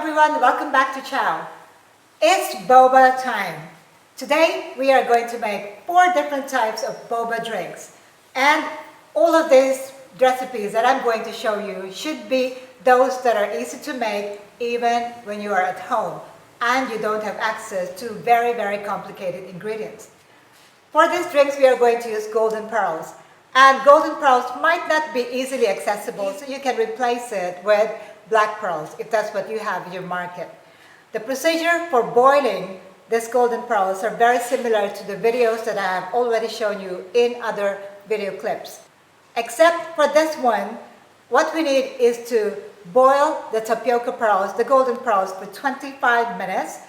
everyone, welcome back to Chao. It's Boba time. Today we are going to make 4 different types of boba drinks, and all of these recipes that I'm going to show you should be those that are easy to make even when you are at home and you don't have access to very complicated ingredients. For these drinks we are going to use golden pearls, and golden pearls might not be easily accessible, so you can replace it with black pearls if that's what you have in your market. The procedure for boiling these golden pearls are very similar to the videos that I have already shown you in other video clips. Except for this one, what we need is to boil the tapioca pearls, the golden pearls, for 25 minutes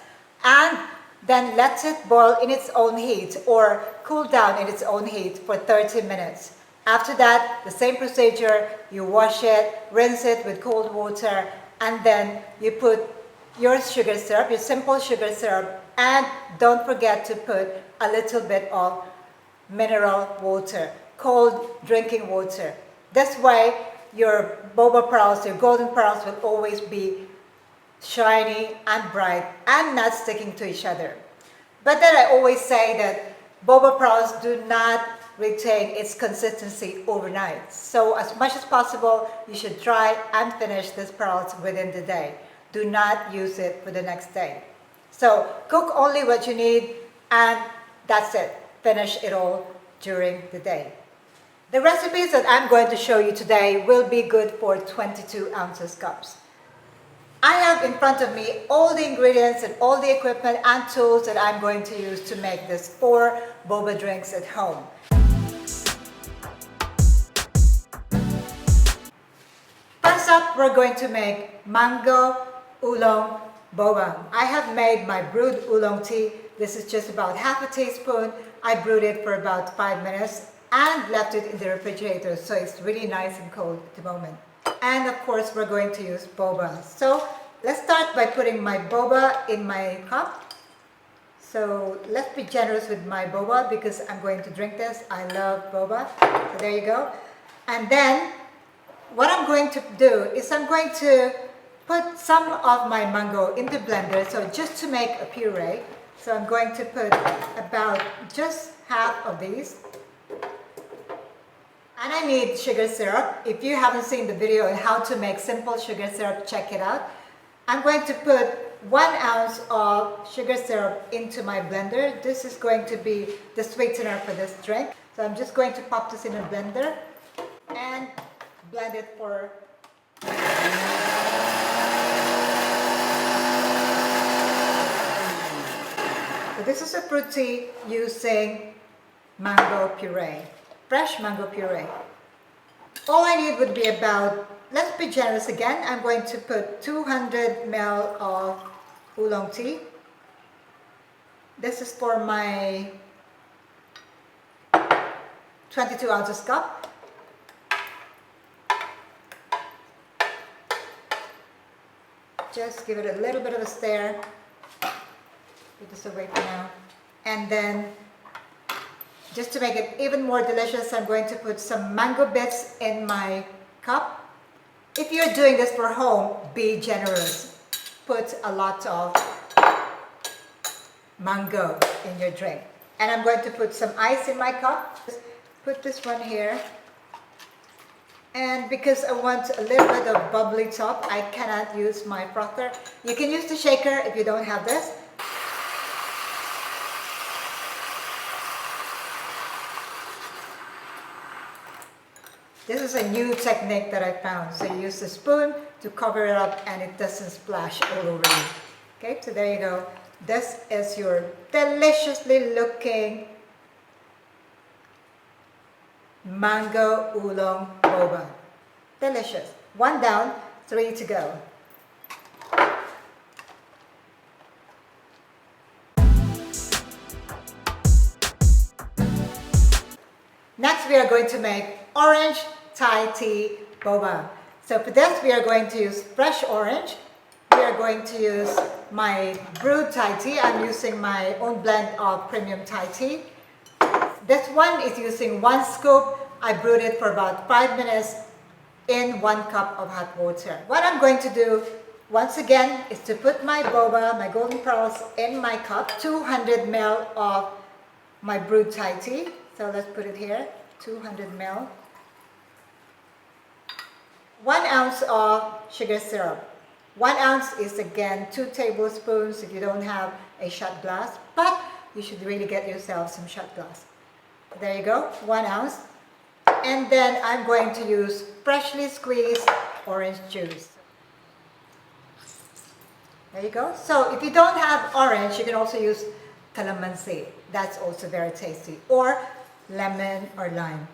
and then let it boil in its own heat or cool down in its own heat for 30 minutes. After that, the same procedure, you wash it, rinse it with cold water, and then you put your sugar syrup, your simple sugar syrup, and don't forget to put a little bit of mineral water, cold drinking water. This way, your boba pearls, your golden pearls will always be shiny and bright and not sticking to each other. But then I always say that boba pearls do not retain its consistency overnight. So as much as possible, you should try and finish these pearls within the day. Do not use it for the next day. So cook only what you need and that's it. Finish it all during the day. The recipes that I'm going to show you today will be good for 22 ounces cups. I have in front of me all the ingredients and all the equipment and tools that I'm going to use to make these 4 boba drinks at home. First up, we're going to make mango oolong boba. I have made my brewed oolong tea. This is just about half a teaspoon. I brewed it for about 5 minutes and left it in the refrigerator, so it's really nice and cold at the moment. And of course, we're going to use boba. So let's start by putting my boba in my cup. So let's be generous with my boba because I'm going to drink this. I love boba. So there you go. And then what I'm going to do is I'm going to put some of my mango in the blender, so just to make a puree. So I'm going to put about just half of these. And I need sugar syrup. If you haven't seen the video on how to make simple sugar syrup, check it out. I'm going to put 1 ounce of sugar syrup into my blender. This is going to be the sweetener for this drink. So I'm just going to pop this in a blender and blend it for so this is a fruit tea using mango puree, fresh mango puree. All I need would be about, let's be generous again, I'm going to put 200 ml of oolong tea. This is for my 22 ounces cup. Just give it a little bit of a stir. Put this away for now. And then, just to make it even more delicious, I'm going to put some mango bits in my cup. If you're doing this for home, be generous. Put a lot of mango in your drink. And I'm going to put some ice in my cup. Just put this one here. And because I want a little bit of bubbly top, I cannot use my frother. You can use the shaker if you don't have this. This is a new technique that I found. So you use the spoon to cover it up and it doesn't splash all over you. Okay, so there you go. This is your deliciously looking mango oolong boba. Delicious. 1 down, 3 to go. Next we are going to make orange Thai tea boba. So for this we are going to use fresh orange. We are going to use my brewed Thai tea. I'm using my own blend of premium Thai tea. This one is using 1 scoop. I brewed it for about 5 minutes in 1 cup of hot water. What I'm going to do once again, is to put my boba, my golden pearls, in my cup. 200 ml of my brewed Thai tea. So let's put it here, 200 ml. 1 ounce of sugar syrup. 1 ounce is again 2 tablespoons if you don't have a shot glass, but you should really get yourself some shot glass. There you go, 1 ounce. And then I'm going to use freshly squeezed orange juice. There you go. So if you don't have orange, you can also use calamansi. That's also very tasty. Or lemon or lime.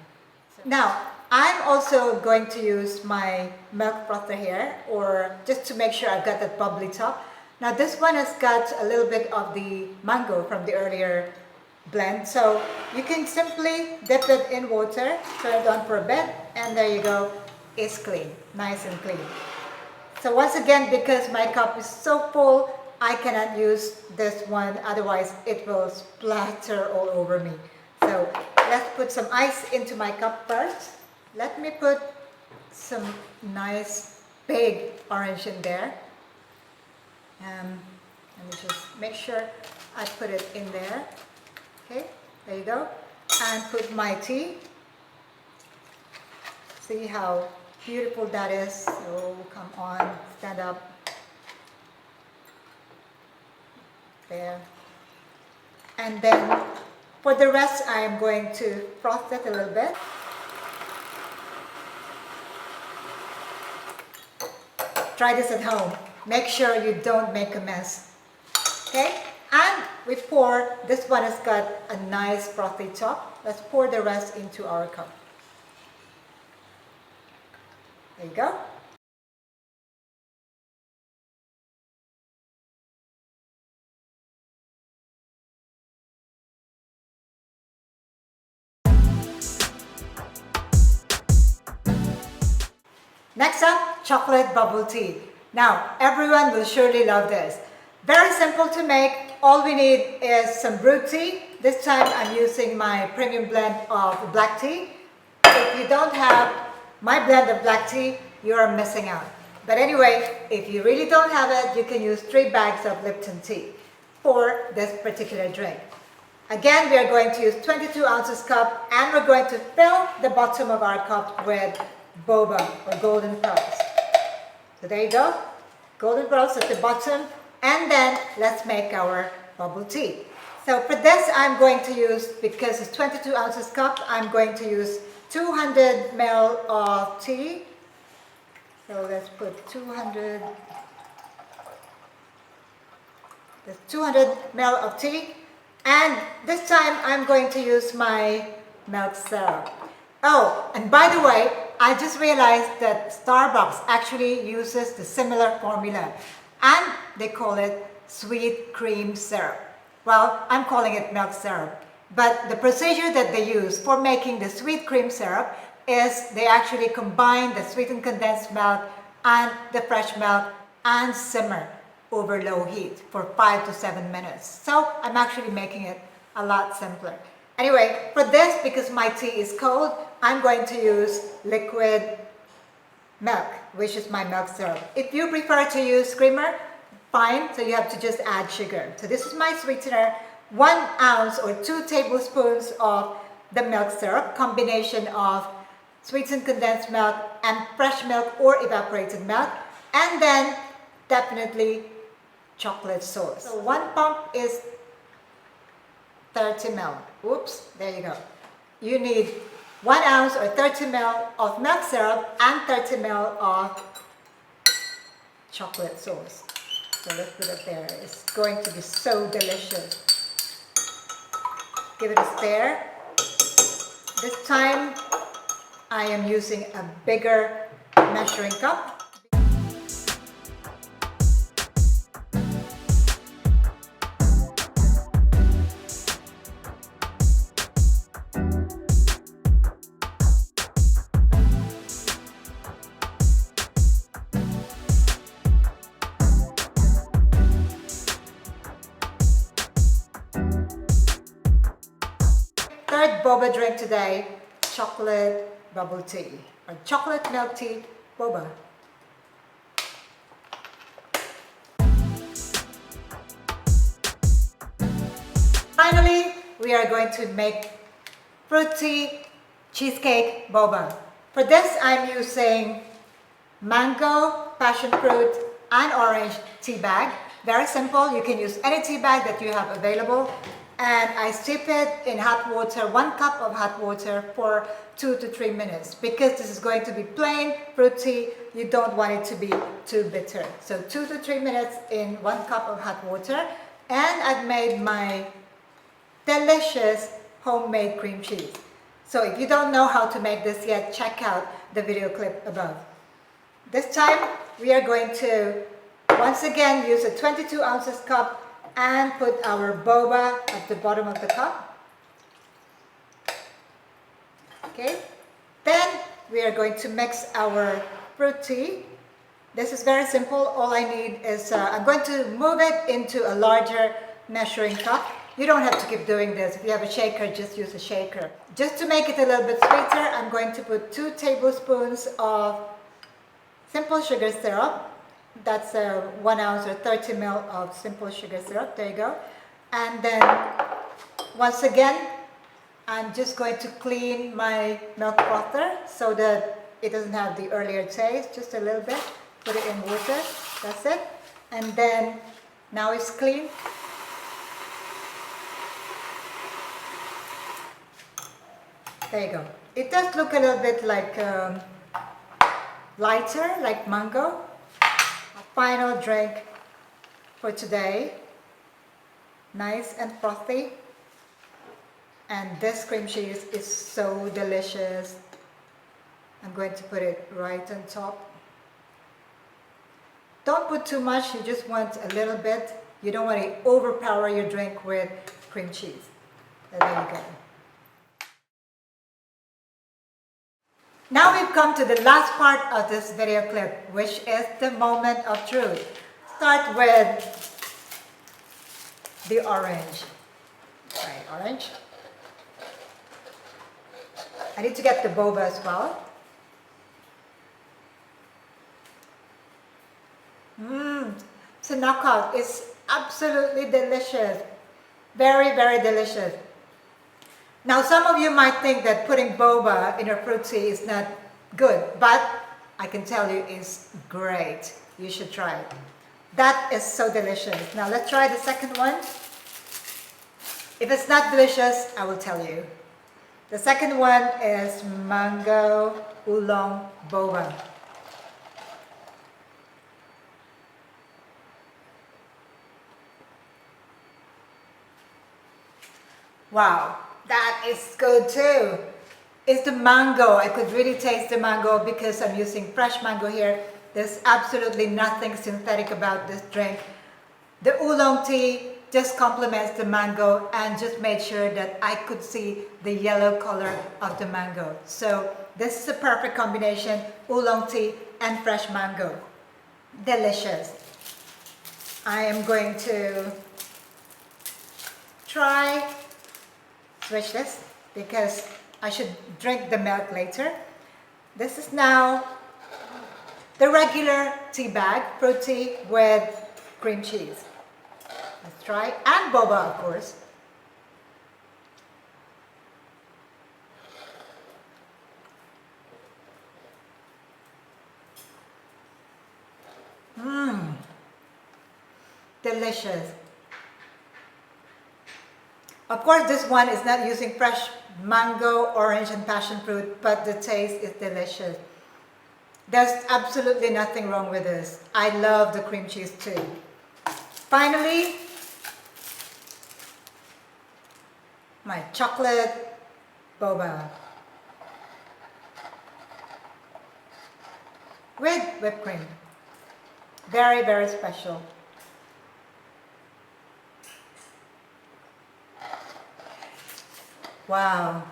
Now, I'm also going to use my milk frother here, or just to make sure I've got that bubbly top. Now this one has got a little bit of the mango from the earlier blend. So you can simply dip it in water, turn it on for a bit, and there you go. It's clean, nice and clean. So once again, because my cup is so full, I cannot use this one, otherwise it will splatter all over me. So let's put some ice into my cup first. Let me put some nice big orange in there. Let me just make sure I put it in there. Okay, there you go. And put my tea. See how beautiful that is. So come on, stand up. There. And then for the rest, I am going to froth it a little bit. Try this at home. Make sure you don't make a mess. Okay? And we pour, this one has got a nice frothy top. Let's pour the rest into our cup. There you go. Next up, chocolate bubble tea. Now, everyone will surely love this. Very simple to make. All we need is some brewed tea. This time I'm using my premium blend of black tea. If you don't have my blend of black tea, you are missing out. But anyway, if you really don't have it, you can use 3 bags of Lipton tea for this particular drink. Again, we are going to use 22 ounces cup, and we're going to fill the bottom of our cup with boba or golden pearls. So there you go, golden pearls at the bottom, and then let's make our bubble tea. So for this, I'm going to use, because it's 22 ounces cup, I'm going to use 200 ml of tea. So let's put 200 ml of tea, and this time I'm going to use my milk syrup. Oh, and by the way, I just realized that Starbucks actually uses the similar formula, and they call it sweet cream syrup. Well, I'm calling it milk syrup, but the procedure that they use for making the sweet cream syrup is they actually combine the sweetened condensed milk and the fresh milk and simmer over low heat for 5 to 7 minutes. So I'm actually making it a lot simpler. Anyway, for this, because my tea is cold, I'm going to use liquid milk, which is my milk syrup. If you prefer to use creamer, fine, so you have to just add sugar. So this is my sweetener, 1 ounce or 2 tablespoons of the milk syrup, combination of sweetened condensed milk and fresh milk or evaporated milk, and then definitely chocolate sauce. So 1 pump is 30 ml. Oops, there you go. You need 1 ounce or 30 ml of milk syrup and 30 ml of chocolate sauce. So let's put it there. It's going to be so delicious. Give it a stir. This time I am using a bigger measuring cup. Third boba drink today, chocolate bubble tea or chocolate milk tea boba. we are going to make fruity cheesecake boba. For this, I'm using mango, passion fruit, and orange tea bag. Very simple. You can use any tea bag that you have available. And I steep it in hot water, 1 cup of hot water for 2 to 3 minutes. Because this is going to be plain, fruity, you don't want it to be too bitter. So 2 to 3 minutes in 1 cup of hot water. And I've made my delicious homemade cream cheese. So if you don't know how to make this yet, check out the video clip above. This time we are going to once again use a 22 ounces cup and put our boba at the bottom of the cup. Okay, then we are going to mix our fruit tea. This is very simple. All I need is, I'm going to move it into a larger measuring cup. You don't have to keep doing this. If you have a shaker, just use a shaker. Just to make it a little bit sweeter, I'm going to put 2 tablespoons of simple sugar syrup. That's 1 ounce or 30 ml of simple sugar syrup. There you go. And then, once again, I'm just going to clean my milk frother so that it doesn't have the earlier taste. Just a little bit. Put it in water. That's it. And then, now it's clean. There you go. It does look a little bit like lighter, like mango. A final drink for today. Nice and frothy. And this cream cheese is so delicious. I'm going to put it right on top. Don't put too much, you just want a little bit. You don't want to overpower your drink with cream cheese. There you go. Now we've come to the last part of this video clip, which is the moment of truth. Start with the orange. Right, orange. I need to get the boba as well. It's a knockout. It's absolutely delicious. Very, very delicious. Now, some of you might think that putting boba in your fruit tea is not good, but I can tell you it's great. You should try it. That is so delicious. Now, let's try the second one. If it's not delicious, I will tell you. The second one is mango oolong boba. Wow. That is good too. It's the mango. I could really taste the mango because I'm using fresh mango here. There's absolutely nothing synthetic about this drink. The oolong tea just complements the mango and just made sure that I could see the yellow color of the mango. So this is a perfect combination, oolong tea and fresh mango. Delicious. I am going to try switch this because I should drink the milk later. This is now the regular tea bag, fruit tea with cream cheese. Let's try, and boba of course. Delicious. Of course, this one is not using fresh mango, orange, and passion fruit, but the taste is delicious. There's absolutely nothing wrong with this. I love the cream cheese too. Finally, my chocolate boba with whipped cream. Very, very special. Wow.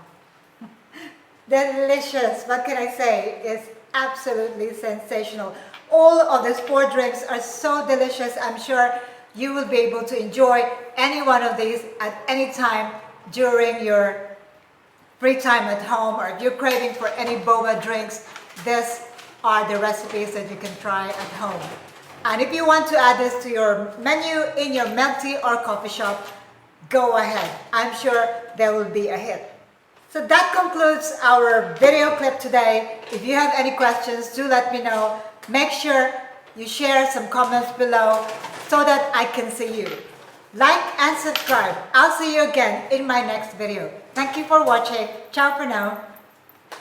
Delicious. What can I say? It's absolutely sensational. All of these 4 drinks are so delicious. I'm sure you will be able to enjoy any one of these at any time during your free time at home, or if you're craving for any boba drinks, these are the recipes that you can try at home. And if you want to add this to your menu in your milk tea or coffee shop, go ahead. I'm sure there will be a hit. So that concludes our video clip today. If you have any questions, do let me know. Make sure you share some comments below so that I can see you. Like and subscribe. I'll see you again in my next video. Thank you for watching. Ciao for now.